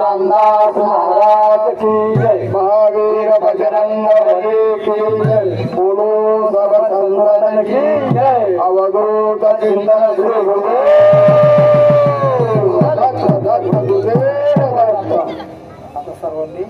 रामदास महाराज की जय, महावीर बजरंग बली की जय, बोलो सब संतन की जय, अवधूत चिंतन श्री आता सर्वांनी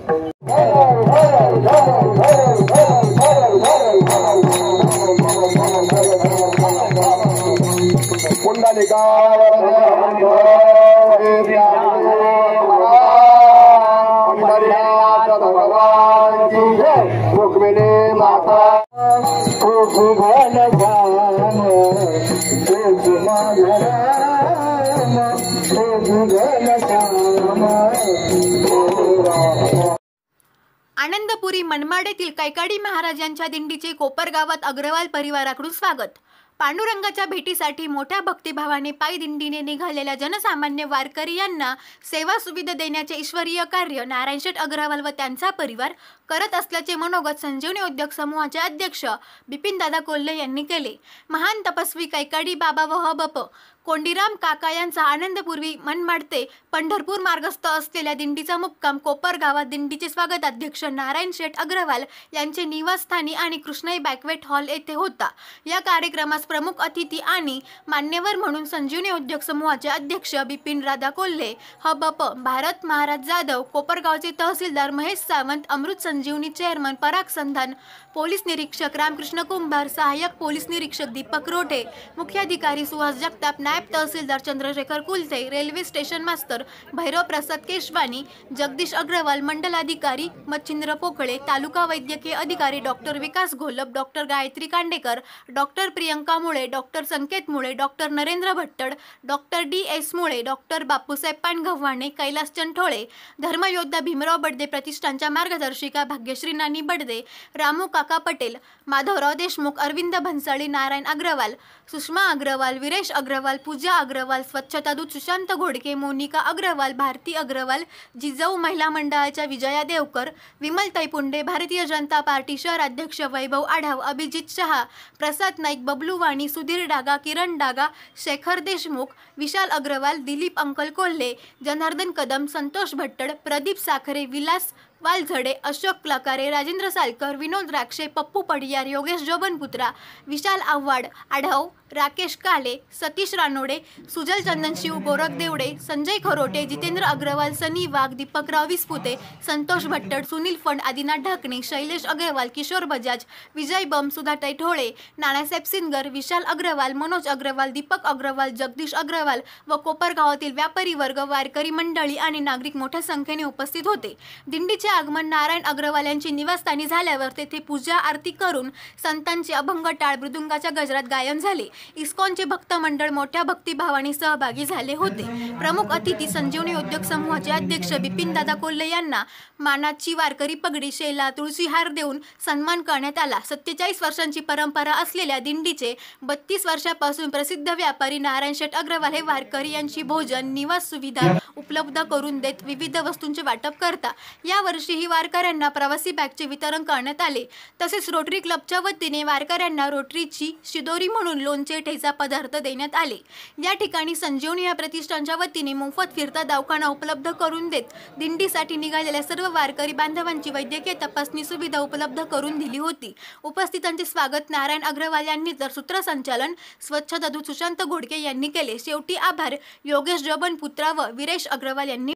आनंदपुरी मनमाड येथील कैकाडी महाराजांच्या दिंडीचे कोपरगावात अग्रवाल परिवाराकडून स्वागत। पांडुरंगाच्या भेटीसाठी मोठ्या भक्तिभावाने पायी दिंडीने निघालेल्या जनसामान्य वारकरी यांना सेवा सुविधा देण्याचे ईश्वरीय कार्य नारायणशेठ अग्रवाल व त्यांचा परिवार करत असल्याचे मनोगत संजीवनी उद्योग समूहाचे अध्यक्ष बिपिनदादा कोल्हे यांनी केले। महान तपस्वी कैकाडी बाबा व हबप कोंडीराम काका यांचा आनंदपूर्वी मनमाड ते पंढरपूर मार्गस्थ असलेल्या दिंडीचा मुक्काम कोपरगावात दिंडीचे स्वागताध्यक्ष नारायणशेठ अग्रवाल यांचे निवासस्थानी आणि कृष्णाई बँक्वेट हॉल येथे होता। या कार्यक्रमास प्रमुख अतिथी आणि मान्यवर म्हणून संजीवनी उद्योग समूहाचे अध्यक्ष बिपिनदादा कोल्हे, हबप भारत महाराज जाधव, कोपरगावचे तहसीलदार महेश सावंत, अमृत संजीवनी चेअरमन पराग संधान, पोलीस निरीक्षक रामकृष्ण कुंभार, सहाय्यक पोलीस निरीक्षक दीपक रोठे, मुख्याधिकारी सुहास जगताप, नायब तहसीलदार चंद्रशेखर कुलथे, रेल्वे स्टेशन मास्तर भैरव प्रसाद केशवानी, जगदीश अग्रवाल, मंडलाधिकारी मच्छिंद्र पोकळे, तालुका वैद्यकीय अधिकारी डॉक्टर विकास घोलप, डॉक्टर गायत्री कांडेकर, डॉक्टर प्रियंका मुळे, डॉक्टर संकेत मुळे, doctor Narendra Bhattad, doctor DS मुळे, डॉक्टर बापूसाहेब पानगव्हाणे, कैलास चंठोळे, धर्मयोद्धा भीमराव बडदे प्रतिष्ठानच्या मार्गदर्शिका भाग्यश्री नानी बडदे, रामू काका पटेल, माधवराव देशमुख, अरविंद भन्साळी, नारायण अग्रवाल, सुषमा अग्रवाल, विरेश अग्रवाल, पूजा अग्रवाल, स्वच्छता दूत सुशांत घोडके, मोनिका अग्रवाल, भारती अग्रवाल, जिजाऊ महिला मंडळाच्या विजया देवकर, विमल तैपुंडे, भारतीय जनता पार्टी शहर अध्यक्ष वैभव आढाव, अभिजित शहा, प्रसाद नाईक, बबलू वाणी, सुधीर डागा, किरण डागा, शेखर देशमुख, विशाल अग्रवाल, दिलीप अंकल कोल्हे, जनार्दन कदम, संतोष भट्टड, प्रदीप साखरे, विलास वालझडे, अशोक लकारे, राजेंद्र सालकर, विनोद राक्षे, पप्पू पडियार, योगेश जोबनपुत्रा, विशाल आव्हाड, आढाव, राकेश काले, सतीश रानोडे, सुजल चंदनशिव, गोरख देवडे, संजय खरोटे, जितेंद्र अग्रवाल, सनी वाघ, दीपकराव विस्पुते, संतोष भट्टड, सुनील फंड, आदिनाथ ढाकणे, शैलेश अग्रवाल, किशोर बजाज, विजय बम, सुधा टैठोळे, नानासाहेब सिंगर, विशाल अग्रवाल, मनोज अग्रवाल, दीपक अग्रवाल, जगदीश अग्रवाल व कोपरगावातील व्यापारी वर्ग, वारकरी मंडळी आणि नागरिक मोठ्या संख्येने उपस्थित होते. दिंडीचे आगमन नारायण अग्रवाल यांची निवासस्थानी झाल्यावर तेथे पूजा आरती करून संतांचे अभंग टाळ मृदुंगाच्या गजरात गायन झाले. इस्कॉनचे भक्त मंडळ मोठ्या भक्तिभावाने सहभागी झाले होते. प्रमुख अतिथी संजीवनी उद्योग समूहाचे अध्यक्ष बिपिन दादा कोल्हे यांना मानाची वारकरी पगडी, शेला, तुळशीहार देऊन सन्मान करण्यात आला. 47 वर्षांची परंपरा असलेल्या दिंडीचे 32 वर्षापासून प्रसिद्ध व्यापारी नारायण शेठ अग्रवाल हे वारकरी यांची भोजन, निवास सुविधा उपलब्ध करून देत विविध वस्तूंचे वाटप करता. या वर्षीही वारकऱ्यांना प्रवासी बॅगचे वितरण करण्यात आले. तसेच रोटरी क्लबच्या वतीने वारकऱ्यांना रोटरीची शिदोरी म्हणून लोणचे, ठेचा पदार्थ देण्यात आले. या ठिकाणी संजीवनी या प्रतिष्ठानच्या वतीने मोफत फिरता दवाखाना उपलब्ध करून देत दिंडीसाठी निघालेल्या सर्व वारकरी बांधवांची वैद्यकीय तपासणी सुविधा उपलब्ध करून दिली होती. उपस्थितांचे स्वागत नारायण अग्रवाल यांनी तर सूत्रसंचालन स्वच्छता दूत सुशांत घोडके यांनी केले. शेवटी आभार योगेश जोबनपुत्रा व विरेश अग्रवाल यांनी.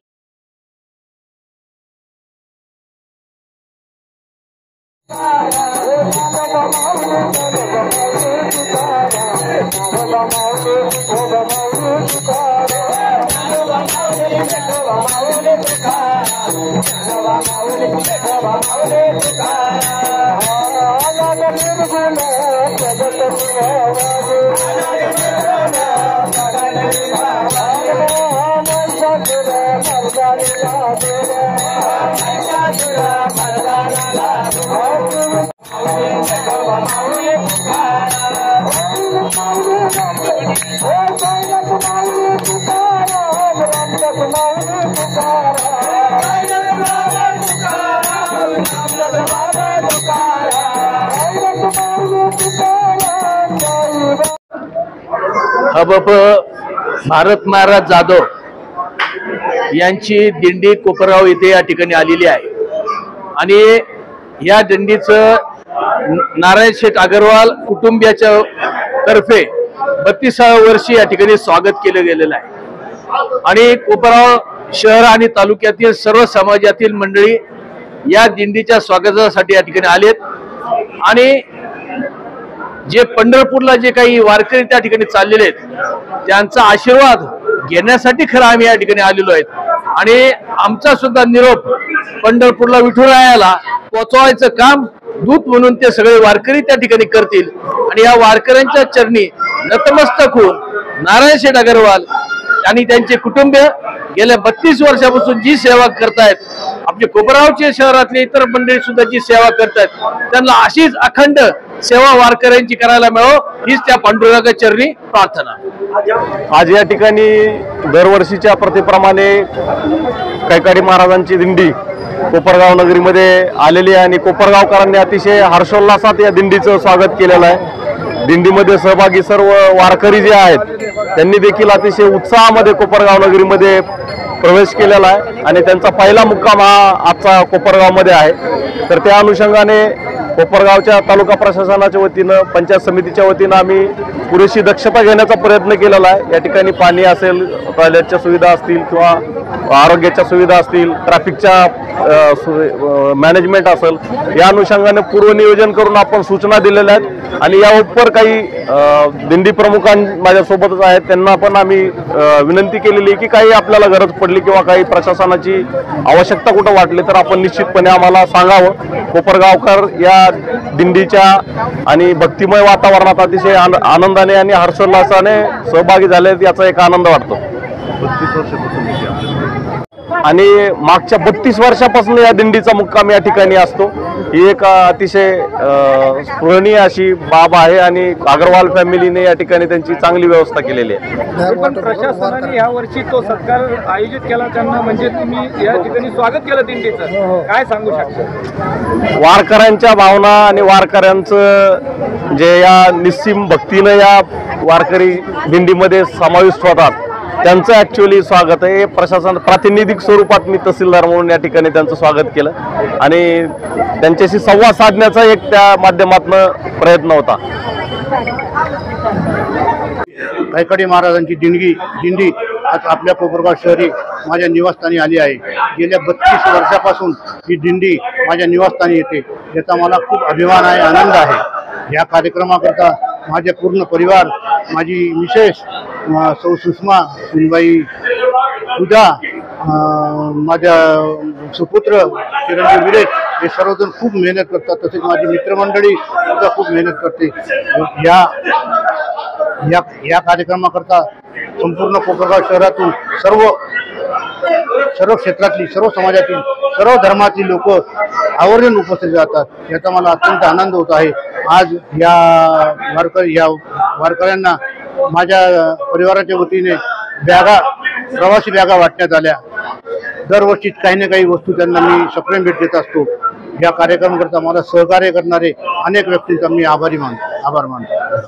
हबप भारत महाराज जाधव यांची दिंडी कोपरगाव येथे या ठिकाणी आलेली आहे आणि या दिंडीचं नारायण शेठ अग्रवाल कुटुंबियाच्या तर्फे 32व्या वर्षी या ठिकाणी स्वागत केलं गेलेलं आहे आणि कोपरगाव शहर आणि तालुक्यातील सर्व समाजातील मंडळी या दिंडीच्या स्वागतासाठी या ठिकाणी आलेत आणि जे पंढरपूरला जे काही वारकरी त्या ठिकाणी चाललेले आहेत त्यांचा आशीर्वाद घेण्यासाठी खरं आम्ही या ठिकाणी आलेलो आहेत आणि आमचा सुद्धा निरोप पंढरपूरला विठुरायाला पोहोचवायचं काम दूत म्हणून ते सगळे वारकरी त्या ठिकाणी करतील आणि या वारकऱ्यांच्या चरणी नतमस्तक होऊन नारायण शेठ अग्रवाल आणि त्यांचे कुटुंबीय गेल्या 32 वर्षापासून जी सेवा करतायत, आपले कोपरगावचे शहरातले इतर मंडळी सुद्धा जी सेवा करतायत त्यांना अशीच अखंड सेवा वारकऱ्यांची करायला मिळो हीच त्या पांडुरंगा चरणी प्रार्थना. आज या ठिकाणी दरवर्षीच्या प्रथेप्रमाणे कैकाडी महाराजांची दिंडी कोपरगाव नगरीमध्ये आलेली आहे आणि कोपरगावकरांनी अतिशय हर्षोल्लासात या दिंडीचं स्वागत केलेलं आहे. दिंडीमध्ये सहभागी सर्व वारकरी जे आहेत त्यांनी देखील अतिशय उत्साहामध्ये कोपरगाव नगरीमध्ये प्रवेश केलेला आहे आणि त्यांचा पहिला मुक्काम हा आजचा कोपरगावमध्ये आहे. तर त्या अनुषंगाने कोपरगावच्या तालुका प्रशासनाच्या वतीनं, पंचायत समितीच्या वतीनं आम्ही पुरेशी दक्षता घेण्याचा प्रयत्न केलेला आहे. या ठिकाणी पाणी असेल, टॉयलेटच्या सुविधा असतील किंवा आरोग्याच्या सुविधा असतील, ट्रॅफिकच्या मॅनेजमेंट असेल, या अनुषंगाने पूर्वनियोजन करून आपण सूचना दिलेल्या आहेत आणि या उपर काही दिंडी प्रमुखां माझ्यासोबतच आहेत, त्यांना पण आम्ही विनंती केलेली आहे की काही आपल्याला गरज पडली किंवा काही प्रशासनाची आवश्यकता कुठं वाटली तर आपण निश्चितपणे आम्हाला सांगावं. कोपरगावकर या दिंडीच्या आणि भक्तिमय वातावरणात अतिशय आनंदाने आणि हर्षोल्लासाने सहभागी झाले, याचा एक आनंद वाटतो. 32 वर्षापासून आणि मागच्या 32 वर्षापासून या दिंडीचा मुक्काम या ठिकाणी असतो. ही एक अतिशय स्मरणीय अशी बाब आहे आणि अग्रवाल फॅमिलीने या ठिकाणी त्यांची चांगली व्यवस्था केलेली आहे. पण प्रशासनाने या वर्षी तो सत्कार आयोजित केला त्यांना, म्हणजे तुम्ही या ठिकाणी स्वागत केलं दिंडीचं, काय सांगू शकता? वारकऱ्यांच्या भावना आणि वारकऱ्यांचं जे या निस्सीम भक्तीनं या वारकरी दिंडीमध्ये समाविष्ट होतात त्यांचं ॲक्च्युअली स्वागत आहे. प्रशासन प्रातिनिधिक स्वरूपात मी तहसीलदार म्हणून या ठिकाणी त्यांचं स्वागत केलं आणि त्यांच्याशी संवाद साधण्याचा एक त्या माध्यमातून प्रयत्न होता. कैकाडी महाराजांची दिंडी आज आपल्या कोपरगाव शहरी माझ्या निवासस्थानी आली आहे. गेल्या 32 वर्षापासून ही दिंडी माझ्या निवासस्थानी येते, याचा मला खूप अभिमान आहे, आनंद आहे. या कार्यक्रमाकरता माझे पूर्ण परिवार, माझी मिसेस सौ सुषमा, सुनबाई पूजा, माझ्या सुपुत्र चिरंजीव विरेश, हे सर्वजण खूप मेहनत करतात. तसेच माझी मित्रमंडळी सुद्धा खूप मेहनत करते. या कार्यक्रमाकरता संपूर्ण कोपरगाव शहरातून सर्व क्षेत्रातली, सर्व समाजातील, सर्व धर्मातील लोक आवर्जून उपस्थित राहतात. याचा मला अत्यंत आनंद होत आहे. आज या वारकऱ्यांना माझ्या परिवाराच्या वतीने प्रवासी बॅगा वाटण्यात आल्या. दरवर्षी काही ना काही वस्तू त्यांना मी सप्रेम भेट देत असतो. या कार्यक्रमाकरता मला सहकार्य करणारे अनेक व्यक्तींचा मी आभार मानतो.